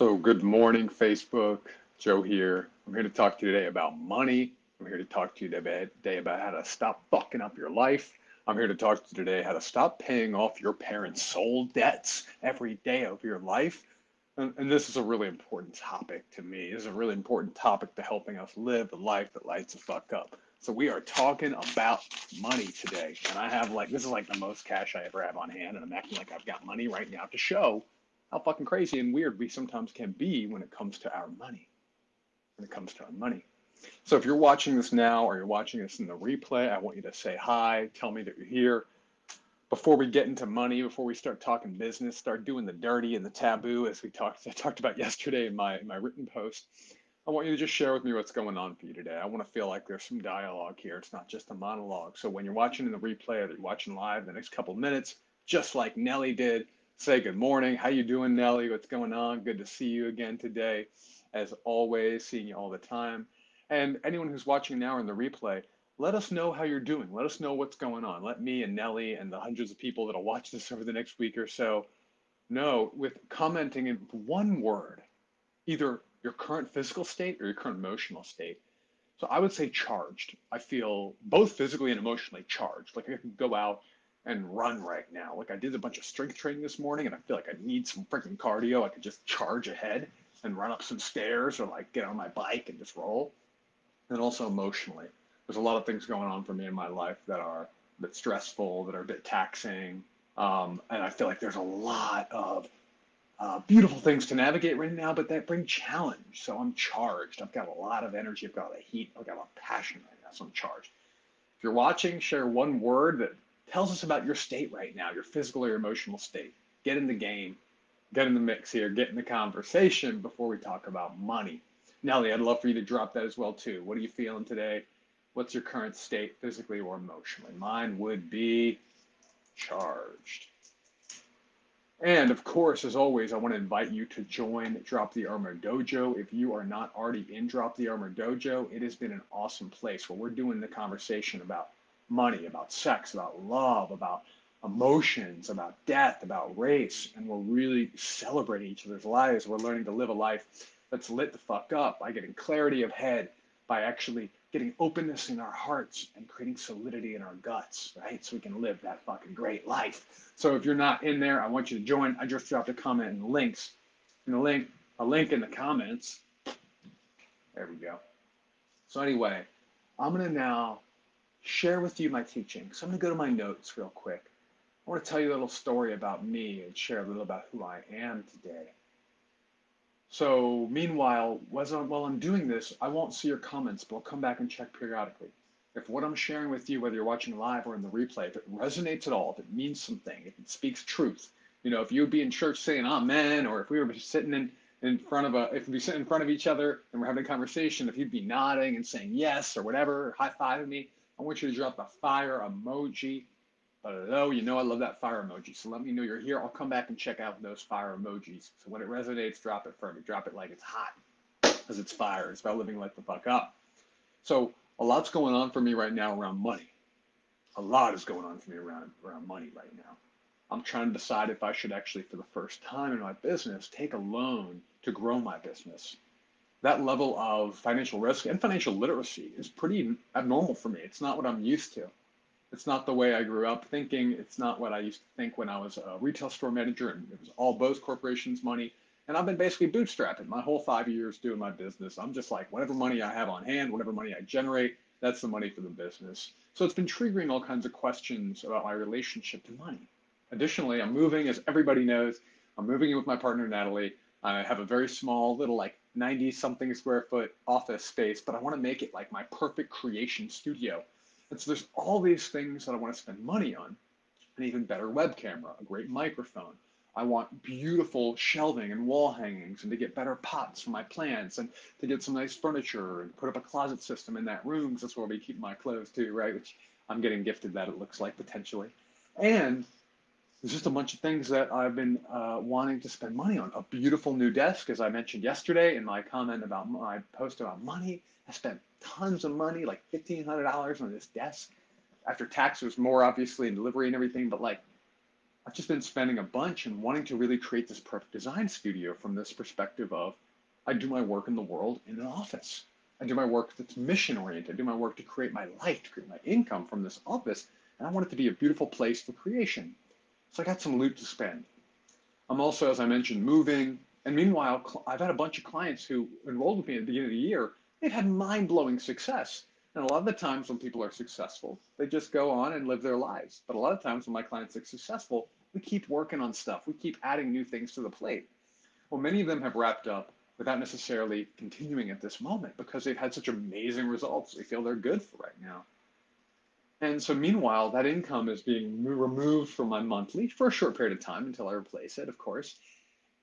So, good morning, Facebook. Joe here. I'm here to talk to you today about money. I'm here to talk to you today about how to stop fucking up your life. I'm here to talk to you today how to stop paying off your parents' soul debts every day of your life. And this is a really important topic to me. This is a really important topic to helping us live the life that lights the fuck up. So we are talking about money today. And I have this is like the most cash I ever have on hand. And I'm acting like I've got money right now to show how fucking crazy and weird we sometimes can be when it comes to our money. When it comes to our money. So if you're watching this now or you're watching this in the replay, I want you to say hi, tell me that you're here. Before we get into money, before we start talking business, start doing the dirty and the taboo as I talked about yesterday in my written post, I want you to just share with me what's going on for you today. I want to feel like there's some dialogue here. It's not just a monologue. So when you're watching in the replay or you're watching live the next couple of minutes, just like Nelly did, say good morning. How you doing, Nelly? What's going on? Good to see you again today. As always, seeing you all the time. And anyone who's watching now in the replay, let us know how you're doing. Let us know what's going on. Let me and Nelly and the hundreds of people that'll watch this over the next week or so know with commenting in one word, either your current physical state or your current emotional state. So I would say charged. I feel both physically and emotionally charged. Like I could go out and run right now. Like I did a bunch of strength training this morning and I feel like I need some freaking cardio. I could just charge ahead and run up some stairs or like get on my bike and just roll. And also emotionally, there's a lot of things going on for me in my life that are a bit stressful, that are a bit taxing. And I feel like there's a lot of beautiful things to navigate right now, but that bring challenge. So I'm charged. I've got a lot of energy. I've got a lot of heat. I've got a lot of passion right now. So I'm charged. If you're watching, share one word that tells us about your state right now, your physical or your emotional state. Get in the game. Get in the mix here. Get in the conversation before we talk about money. Nelly, I'd love for you to drop that as well too. What are you feeling today? What's your current state, physically or emotionally? Mine would be charged. And of course, as always, I want to invite you to join Drop the Armor Dojo. If you are not already in Drop the Armor Dojo, it has been an awesome place where we're doing the conversation about money, about sex, about love, about emotions, about death, about race, and we're really celebrating each other's lives. We're learning to live a life that's lit the fuck up by getting clarity of head, by actually getting openness in our hearts and creating solidity in our guts, right? So we can live that fucking great life. So if you're not in there, I want you to join. I just dropped a comment in the links, a link in the comments. There we go. So anyway, I'm gonna now share with you my teaching. So I'm gonna go to my notes real quick. I want to tell you a little story about me and share a little about who I am today. So meanwhile, while I'm doing this, I won't see your comments, but I'll come back and check periodically. If what I'm sharing with you, whether you're watching live or in the replay, if it resonates at all, if it means something, if it speaks truth, if you would be in church saying amen, or if we were sitting if we sit in front of each other and we're having a conversation, if you'd be nodding and saying yes or whatever, or high-fiving me, I want you to drop the fire emoji. Hello, I love that fire emoji. So let me know you're here. I'll come back and check out those fire emojis. So when it resonates, drop it for me. Drop it like it's hot, because it's fire. It's about living like the fuck up. So a lot's going on for me right now around money. A lot is going on for me around money right now. I'm trying to decide if I should actually, for the first time in my business, take a loan to grow my business. That level of financial risk and financial literacy is pretty abnormal for me. It's not what I'm used to. It's not the way I grew up thinking. It's not what I used to think when I was a retail store manager and it was all Bose Corporation's money. And I've been basically bootstrapping my whole 5 years doing my business. I'm just like, whatever money I have on hand, whatever money I generate, that's the money for the business. So it's been triggering all kinds of questions about my relationship to money. Additionally, I'm moving, as everybody knows, I'm moving in with my partner, Natalie. I have a very small little 90 something square foot office space, but I want to make it like my perfect creation studio. And so there's all these things that I want to spend money on. An even better web camera, a great microphone. I want beautiful shelving and wall hangings and to get better pots for my plants and to get some nice furniture and put up a closet system in that room because that's where we keep my clothes too, right? Which I'm getting gifted that it looks like potentially. And there's just a bunch of things that I've been wanting to spend money on. A beautiful new desk, as I mentioned yesterday in my comment about my post about money. I spent tons of money, like $1,500 on this desk. After taxes, more obviously, and delivery and everything, but I I've just been spending a bunch and wanting to really create this perfect design studio from this perspective of I do my work in the world in an office. I do my work that's mission oriented. I do my work to create my life, to create my income from this office. And I want it to be a beautiful place for creation. So I got some loot to spend. I'm also, as I mentioned, moving. And meanwhile, I've had a bunch of clients who enrolled with me at the beginning of the year. They've had mind-blowing success. And a lot of the times when people are successful, they just go on and live their lives. But a lot of times when my clients are successful, we keep working on stuff. We keep adding new things to the plate. Well, many of them have wrapped up without necessarily continuing at this moment because they've had such amazing results. They feel they're good for right now. And so meanwhile, that income is being removed from my monthly for a short period of time until I replace it, of course.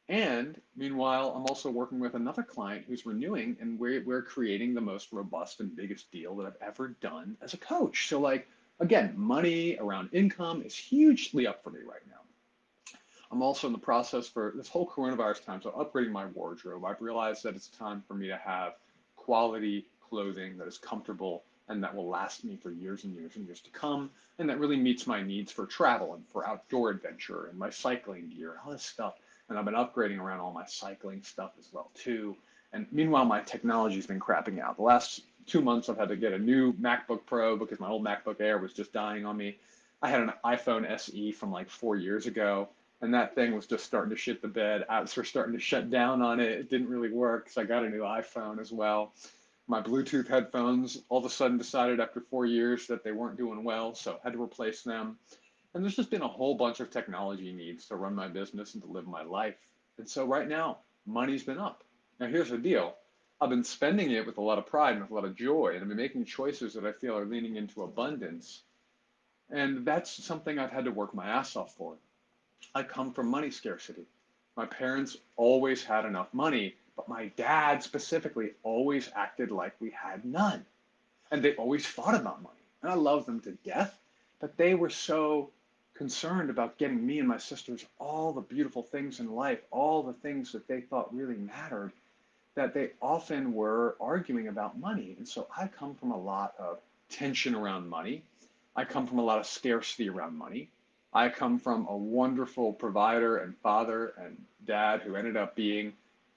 And meanwhile, I'm also working with another client who's renewing, and we're creating the most robust and biggest deal that I've ever done as a coach. So like, again, money around income is hugely up for me right now. I'm also in the process for this whole coronavirus time, so upgrading my wardrobe. I've realized that it's time for me to have quality clothing that is comfortable and that will last me for years and years and years to come, and that really meets my needs for travel and for outdoor adventure and my cycling gear, all this stuff. And I've been upgrading around all my cycling stuff as well too. And meanwhile, my technology's been crapping out. The last 2 months, I've had to get a new MacBook Pro because my old MacBook Air was just dying on me. I had an iPhone SE from like 4 years ago, and that thing was just starting to shit the bed. Apps were starting to shut down on it. It didn't really work, so I got a new iPhone as well. My Bluetooth headphones all of a sudden decided after 4 years that they weren't doing well, so I had to replace them. And there's just been a whole bunch of technology needs to run my business and to live my life. And so right now, money's been up. Now here's the deal. I've been spending it with a lot of pride and with a lot of joy, and I've been making choices that I feel are leaning into abundance. And that's something I've had to work my ass off for. I come from money scarcity. My parents always had enough money, but my dad specifically always acted like we had none. And they always fought about money. And I love them to death, but they were so concerned about getting me and my sisters all the beautiful things in life, all the things that they thought really mattered, that they often were arguing about money. And so I come from a lot of tension around money. I come from a lot of scarcity around money. I come from a wonderful provider and father and dad who ended up being,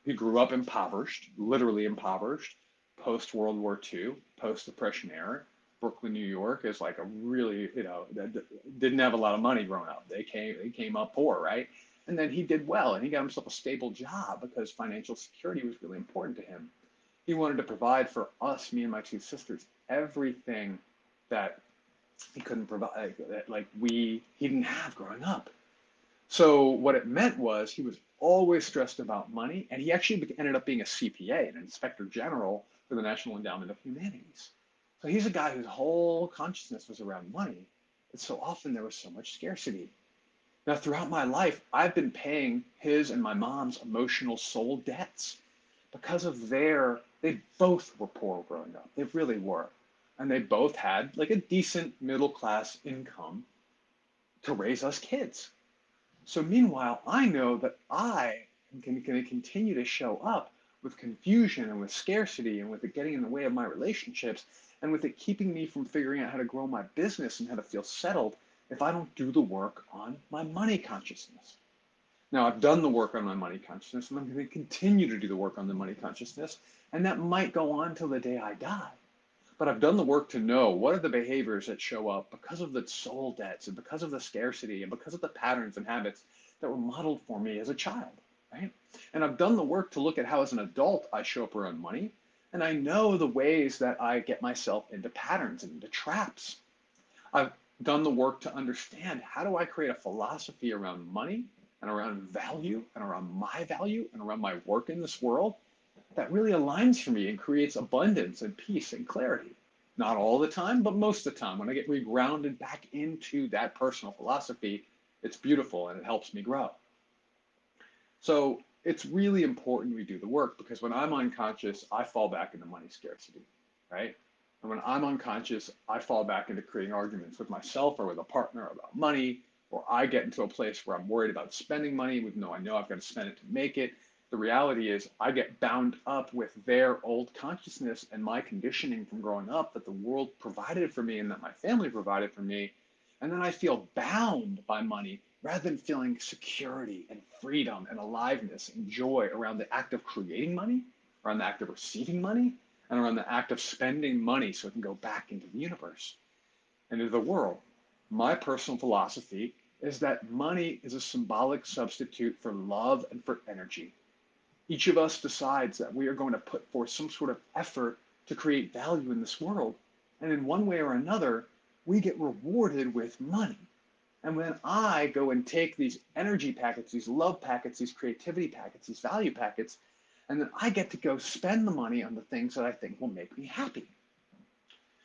he grew up impoverished, literally impoverished, post World War II, post Depression era. Brooklyn, New York is like a really, didn't have a lot of money growing up. They came up poor, right? And then he did well and he got himself a stable job because financial security was really important to him. He wanted to provide for us, me and my two sisters, everything that he couldn't provide, like he didn't have growing up. So what it meant was he was always stressed about money, and he actually ended up being a CPA, an inspector general for the National Endowment of Humanities. So he's a guy whose whole consciousness was around money, and so often there was so much scarcity. Now, throughout my life, I've been paying his and my mom's emotional soul debts because of they both were poor growing up. They really were. And they both had like a decent middle class income to raise us kids. So meanwhile, I know that I am going to continue to show up with confusion and with scarcity and with it getting in the way of my relationships and with it keeping me from figuring out how to grow my business and how to feel settled if I don't do the work on my money consciousness. Now, I've done the work on my money consciousness, and I'm going to continue to do the work on the money consciousness, and that might go on till the day I die. But I've done the work to know what are the behaviors that show up because of the soul debts and because of the scarcity and because of the patterns and habits that were modeled for me as a child, right? And I've done the work to look at how as an adult I show up around money, and I know the ways that I get myself into patterns and into traps. I've done the work to understand how do I create a philosophy around money and around value and around my value and around my work in this world that really aligns for me and creates abundance and peace and clarity. Not all the time, but most of the time. When I get regrounded back into that personal philosophy, it's beautiful and it helps me grow. So it's really important we do the work because when I'm unconscious, I fall back into money scarcity, right? And when I'm unconscious, I fall back into creating arguments with myself or with a partner about money, or I get into a place where I'm worried about spending money, even though I know I've got to spend it to make it. The reality is I get bound up with their old consciousness and my conditioning from growing up that the world provided for me and that my family provided for me. And then I feel bound by money rather than feeling security and freedom and aliveness and joy around the act of creating money, around the act of receiving money, and around the act of spending money so it can go back into the universe and into the world. My personal philosophy is that money is a symbolic substitute for love and for energy. Each of us decides that we are going to put forth some sort of effort to create value in this world. And in one way or another, we get rewarded with money. And when I go and take these energy packets, these love packets, these creativity packets, these value packets, and then I get to go spend the money on the things that I think will make me happy.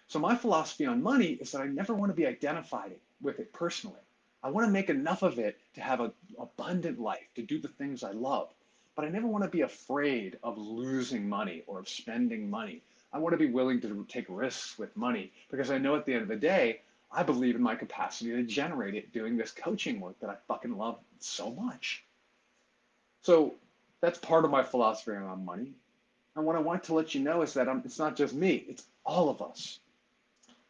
So my philosophy on money is that I never want to be identified with it personally. I want to make enough of it to have an abundant life, to do the things I love. But I never want to be afraid of losing money or of spending money. I want to be willing to take risks with money because I know at the end of the day, I believe in my capacity to generate it doing this coaching work that I fucking love so much. So that's part of my philosophy around money. And what I want to let you know is that it's not just me, it's all of us.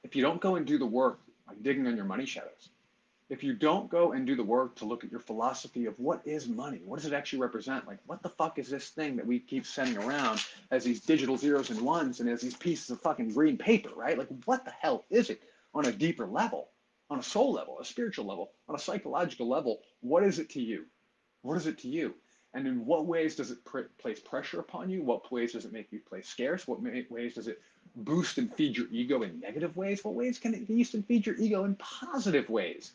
If you don't go and do the work like digging on your money shadows, if you don't go and do the work to look at your philosophy of what is money, what does it actually represent? Like, what the fuck is this thing that we keep sending around as these digital zeros and ones and as these pieces of fucking green paper, right? Like, what the hell is it on a deeper level, on a soul level, a spiritual level, on a psychological level? What is it to you? What is it to you? And in what ways does it place pressure upon you? What ways does it make you play scarce? What ways does it boost and feed your ego in negative ways? What ways can it boost and feed your ego in positive ways?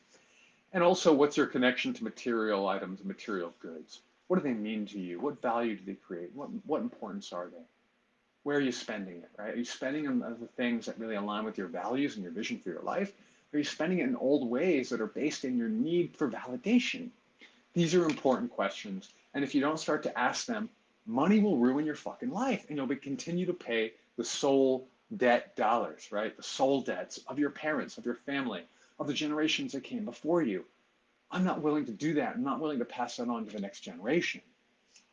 And also, what's your connection to material items and material goods? What do they mean to you? What value do they create? What importance are they? Where are you spending it, right? Are you spending on the things that really align with your values and your vision for your life? Are you spending it in old ways that are based in your need for validation? These are important questions. And if you don't start to ask them, money will ruin your fucking life and you'll continue to pay the soul debt dollars, right? The soul debts of your parents, of your family, of the generations that came before you. I'm not willing to do that. I'm not willing to pass that on to the next generation.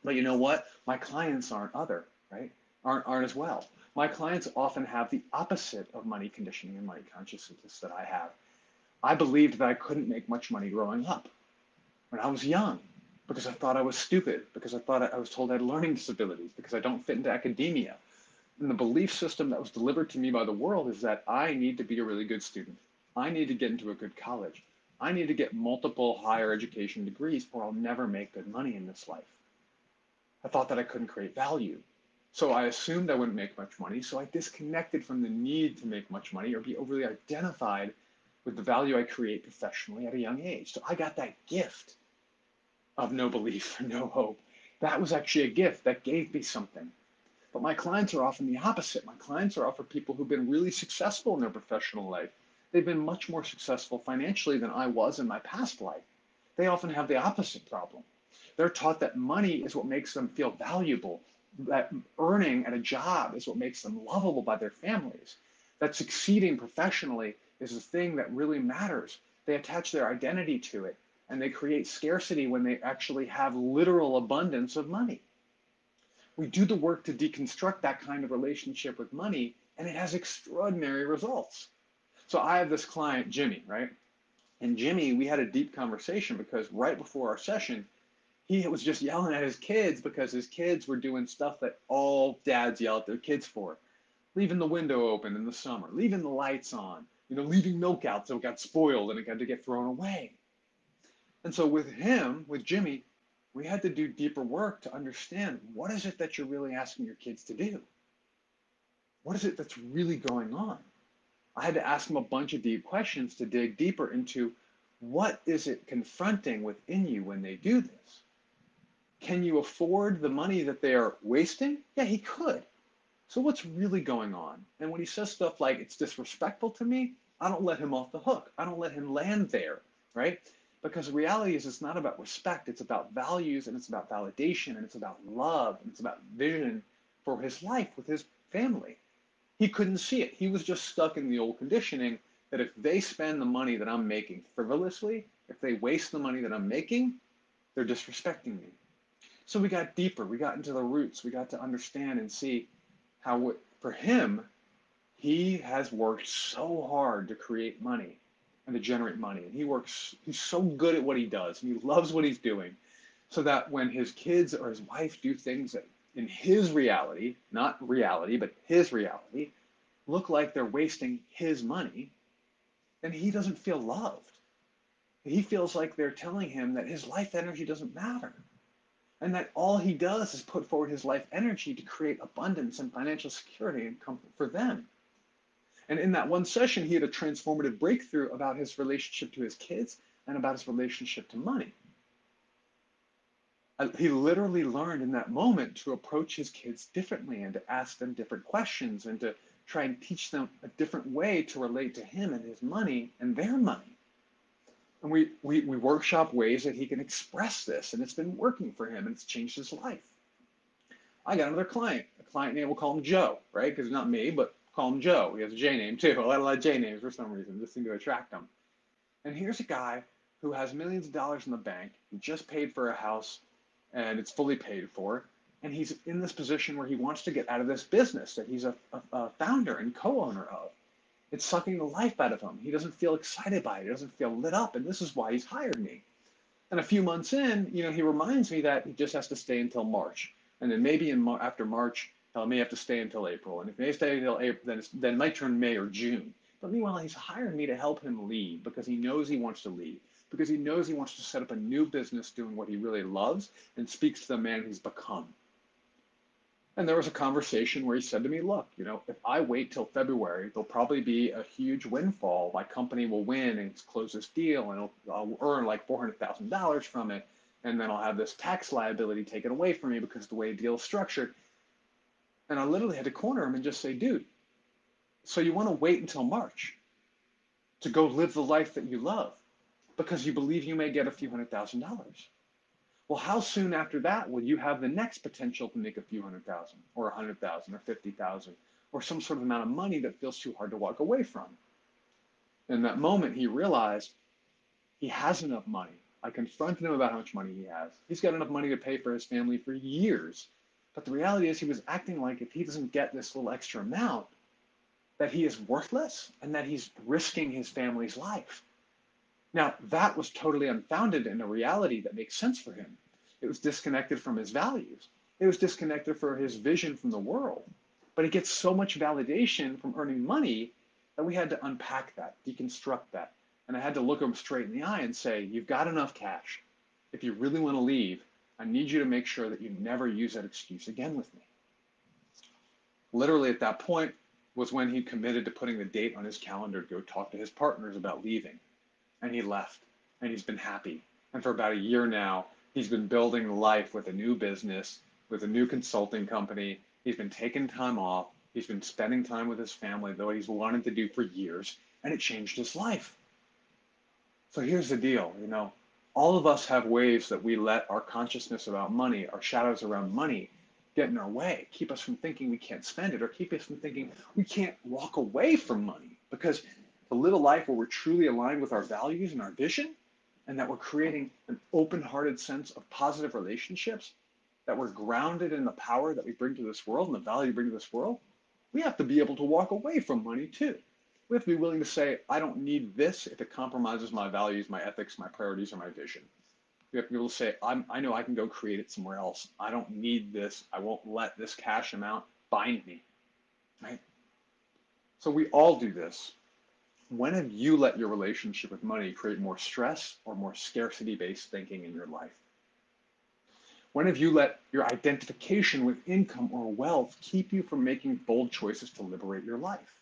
But you know what? My clients aren't other, right? Aren't as well. My clients often have the opposite of money conditioning and money consciousness that I have. I believed that I couldn't make much money growing up when I was young because I thought I was stupid, because I thought I was told I had learning disabilities, because I don't fit into academia. And the belief system that was delivered to me by the world is that I need to be a really good student. I need to get into a good college. I need to get multiple higher education degrees or I'll never make good money in this life. I thought that I couldn't create value. So I assumed I wouldn't make much money. So I disconnected from the need to make much money or be overly identified with the value I create professionally at a young age. So I got that gift of no belief, no hope. That was actually a gift that gave me something. But my clients are often the opposite. My clients are often people who've been really successful in their professional life. They've been much more successful financially than I was in my past life. They often have the opposite problem. They're taught that money is what makes them feel valuable, that earning at a job is what makes them lovable by their families, that succeeding professionally is the thing that really matters. They attach their identity to it, and they create scarcity when they actually have literal abundance of money. We do the work to deconstruct that kind of relationship with money, and it has extraordinary results. So I have this client, Jimmy, right? And Jimmy, we had a deep conversation because right before our session, he was just yelling at his kids because his kids were doing stuff that all dads yell at their kids for. Leaving the window open in the summer, leaving the lights on, leaving milk out so it got spoiled and it got to get thrown away. And so with him, with Jimmy, we had to do deeper work to understand what is it that you're really asking your kids to do? What is it that's really going on? I had to ask him a bunch of deep questions to dig deeper into what is it confronting within you when they do this? Can you afford the money that they are wasting? Yeah, he could. So what's really going on? And when he says stuff like, it's disrespectful to me, I don't let him off the hook. I don't let him land there, right? Because the reality is it's not about respect. It's about values and it's about validation and it's about love and it's about vision for his life with his family. He couldn't see it. He was just stuck in the old conditioning that if they spend the money that I'm making frivolously, if they waste the money that I'm making, they're disrespecting me. So we got deeper. We got into the roots. We got to understand and see how, for him, he has worked so hard to create money. and to generate money. And he's so good at what he does, and he loves what he's doing, so that when his kids or his wife do things that in his reality, not reality, but his reality, look like they're wasting his money, then he doesn't feel loved. He feels like they're telling him that his life energy doesn't matter, and that all he does is put forward his life energy to create abundance and financial security and comfort for them. And in that one session, he had a transformative breakthrough about his relationship to his kids and about his relationship to money. He literally learned in that moment to approach his kids differently and to ask them different questions and to try and teach them a different way to relate to him and his money and their money. And we workshop ways that he can express this, and it's been working for him, and it's changed his life. I got another client. A client name, we'll call him Joe, right? Because it's not me, but call him Joe. He has a J name too. I like a lot of J names for some reason, just seem to attract him. And here's a guy who has millions of dollars in the bank. He just paid for a house, and it's fully paid for. And he's in this position where he wants to get out of this business that he's a founder and co-owner of. It's sucking the life out of him. He doesn't feel excited by it. He doesn't feel lit up, and this is why he's hired me. And a few months in, he reminds me that he just has to stay until March. And then maybe after March, he may have to stay until April. And if he may stay until April, then it might turn May or June. But meanwhile, he's hired me to help him leave because he knows he wants to leave, because he knows he wants to set up a new business doing what he really loves and speaks to the man he's become. And there was a conversation where he said to me, look, if I wait till February, there'll probably be a huge windfall. My company will win and close this deal, and I'll earn like $400,000 from it. And then I'll have this tax liability taken away from me because of the way the deal is structured. And I literally had to corner him and just say, dude, so you want to wait until March to go live the life that you love because you believe you may get a few $100,000. Well, how soon after that will you have the next potential to make a few $100,000 or $100,000 or $50,000 or some sort of amount of money that feels too hard to walk away from? In that moment, he realized he has enough money. I confronted him about how much money he has. He's got enough money to pay for his family for years. But the reality is he was acting like if he doesn't get this little extra amount, that he is worthless and that he's risking his family's life. Now, that was totally unfounded in a reality that makes sense for him. It was disconnected from his values. It was disconnected from his vision from the world. But he gets so much validation from earning money that we had to unpack that, deconstruct that. And I had to look him straight in the eye and say, you've got enough cash. If you really want to leave, I need you to make sure that you never use that excuse again with me. Literally at that point was when he committed to putting the date on his calendar to go talk to his partners about leaving. And he left, and he's been happy. And for about a year now, he's been building life with a new business, with a new consulting company. He's been taking time off. He's been spending time with his family, though he's wanted to do for years, and it changed his life. So here's the deal, all of us have ways that we let our consciousness about money, our shadows around money, get in our way, keep us from thinking we can't spend it, or keep us from thinking we can't walk away from money, because to live a life where we're truly aligned with our values and our vision, and that we're creating an open-hearted sense of positive relationships, that we're grounded in the power that we bring to this world and the value we bring to this world, we have to be able to walk away from money too. We have to be willing to say, I don't need this if it compromises my values, my ethics, my priorities, or my vision. We have to be able to say, I know I can go create it somewhere else. I don't need this. I won't let this cash amount bind me, right? So we all do this. When have you let your relationship with money create more stress or more scarcity-based thinking in your life? When have you let your identification with income or wealth keep you from making bold choices to liberate your life?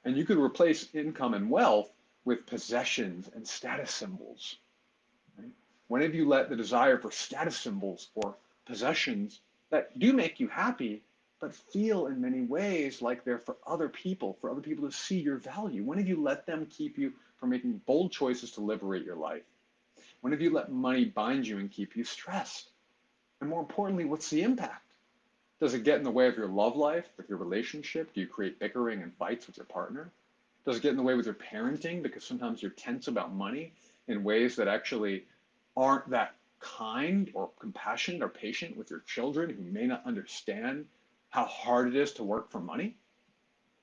And you could replace income and wealth with possessions and status symbols. Right? When have you let the desire for status symbols or possessions that do make you happy but feel in many ways like they're for other people to see your value? When have you let them keep you from making bold choices to liberate your life? When have you let money bind you and keep you stressed? And more importantly, what's the impact? Does it get in the way of your love life, with your relationship? Do you create bickering and fights with your partner? Does it get in the way with your parenting because sometimes you're tense about money in ways that actually aren't that kind or compassionate or patient with your children who may not understand how hard it is to work for money?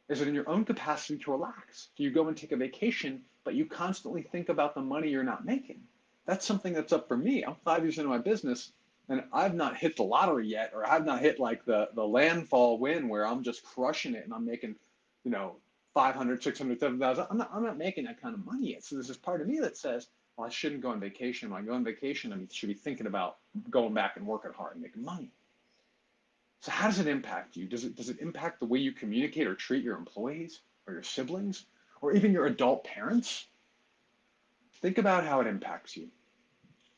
Is it in your own capacity to relax? Do you go and take a vacation, but you constantly think about the money you're not making? That's something that's up for me. I'm 5 years into my business and I've not hit the lottery yet, or I've not hit like the landfall win where I'm just crushing it and I'm making, you know, 500, 600, 7,000. I'm not making that kind of money yet. So there's this part of me that says, well, I shouldn't go on vacation. When I go on vacation, I should be thinking about going back and working hard and making money. So how does it impact you? Does it impact the way you communicate or treat your employees or your siblings or even your adult parents? Think about how it impacts you.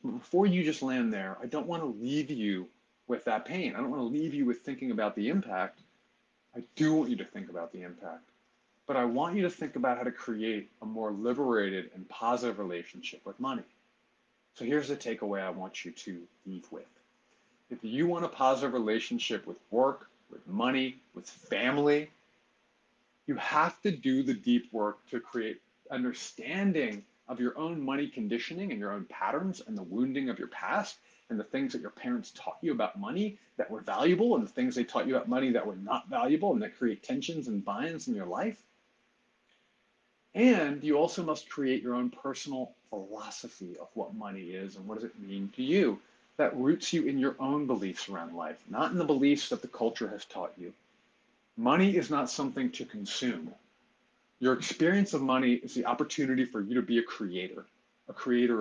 Before you just land there, I don't want to leave you with that pain. I don't want to leave you with thinking about the impact. I do want you to think about the impact. But I want you to think about how to create a more liberated and positive relationship with money. So here's the takeaway I want you to leave with. If you want a positive relationship with work, with money, with family, you have to do the deep work to create understanding of your own money conditioning and your own patterns and the wounding of your past and the things that your parents taught you about money that were valuable and the things they taught you about money that were not valuable and that create tensions and binds in your life. And you also must create your own personal philosophy of what money is and what does it mean to you that roots you in your own beliefs around life, not in the beliefs that the culture has taught you. Money is not something to consume. Your experience of money is the opportunity for you to be a creator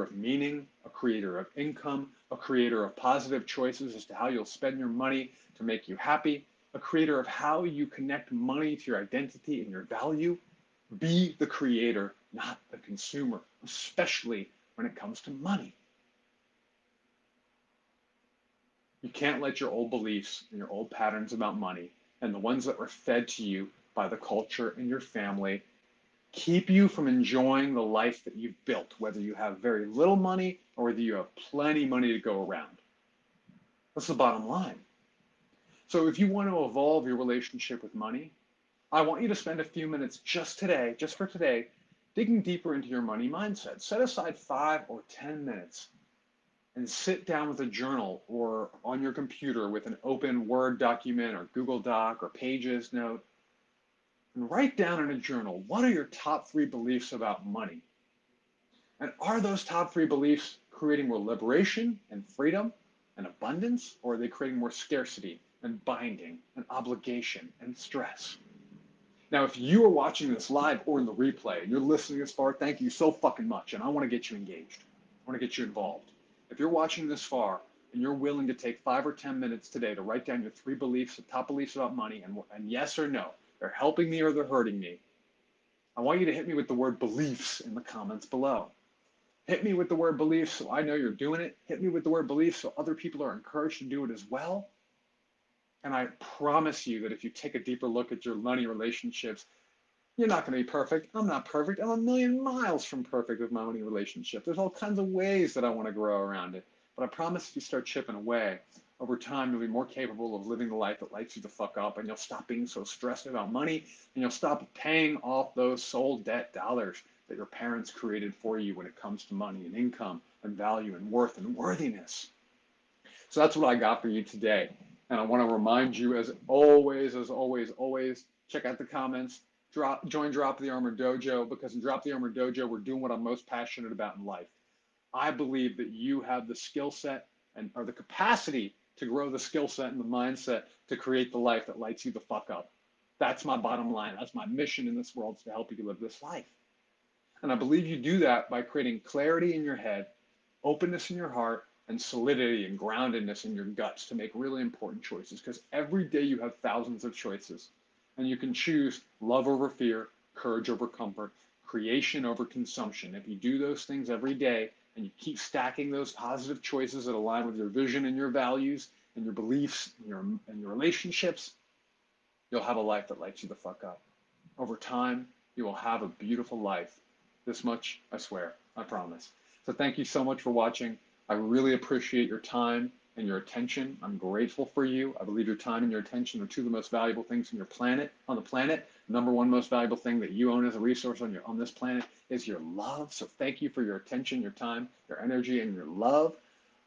of meaning, a creator of income, a creator of positive choices as to how you'll spend your money to make you happy, a creator of how you connect money to your identity and your value. Be the creator, not the consumer, especially when it comes to money. You can't let your old beliefs and your old patterns about money and the ones that were fed to you by the culture and your family keep you from enjoying the life that you've built, whether you have very little money or whether you have plenty of money to go around. That's the bottom line. So if you want to evolve your relationship with money, I want you to spend a few minutes just today, just for today, digging deeper into your money mindset. Set aside 5 or 10 minutes and sit down with a journal or on your computer with an open Word document or Google Doc or Pages note and write down in a journal, what are your top 3 beliefs about money? And are those top 3 beliefs creating more liberation and freedom and abundance, or are they creating more scarcity and binding and obligation and stress? Now, if you are watching this live or in the replay and you're listening this far, thank you so fucking much. And I want to get you engaged. I want to get you involved. If you're watching this far and you're willing to take 5 or 10 minutes today to write down your 3 beliefs, the top beliefs about money, and yes or no, they're helping me or they're hurting me, I want you to hit me with the word beliefs in the comments below. Hit me with the word beliefs so I know you're doing it. Hit me with the word beliefs so other people are encouraged to do it as well. And I promise you that if you take a deeper look at your money relationships, you're not going to be perfect. I'm not perfect. I'm a million miles from perfect with my money relationship. There's all kinds of ways that I want to grow around it. But I promise if you start chipping away, over time you'll be more capable of living the life that lights you the fuck up, and you'll stop being so stressed about money, and you'll stop paying off those soul debt dollars that your parents created for you when it comes to money and income and value and worth and worthiness. So that's what I got for you today. And I want to remind you, as always, check out the comments. Join Drop the Armor Dojo, because in Drop the Armor Dojo, we're doing what I'm most passionate about in life. I believe that you have the skill set or the capacity to grow the skill set and the mindset to create the life that lights you the fuck up. That's my bottom line. That's my mission in this world, is to help you live this life. And I believe you do that by creating clarity in your head, openness in your heart, and solidity and groundedness in your guts to make really important choices. Because every day you have thousands of choices, and you can choose love over fear, courage over comfort, creation over consumption. If you do those things every day and you keep stacking those positive choices that align with your vision and your values and your beliefs and your relationships, you'll have a life that lights you the fuck up. Over time, you will have a beautiful life. This much, I swear, I promise. So thank you so much for watching. I really appreciate your time and your attention. I'm grateful for you. I believe your time and your attention are 2 of the most valuable things on the planet. Number 1 most valuable thing that you own as a resource on this planet is your love. So thank you for your attention, your time, your energy, and your love.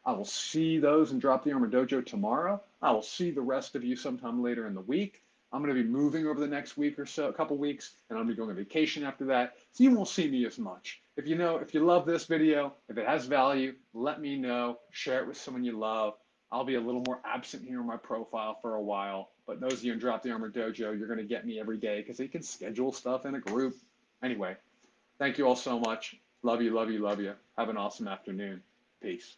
I will see those in Drop the Armor Dojo tomorrow. I will see the rest of you sometime later in the week. I'm going to be moving over the next week or so, a couple weeks, and I'm going to be going on vacation after that. So you won't see me as much. If you love this video, if it has value, let me know. Share it with someone you love. I'll be a little more absent here on my profile for a while. But those of you in Drop the Armor Dojo, you're going to get me every day because you can schedule stuff in a group. Anyway, thank you all so much. Love you, love you, love you. Have an awesome afternoon. Peace.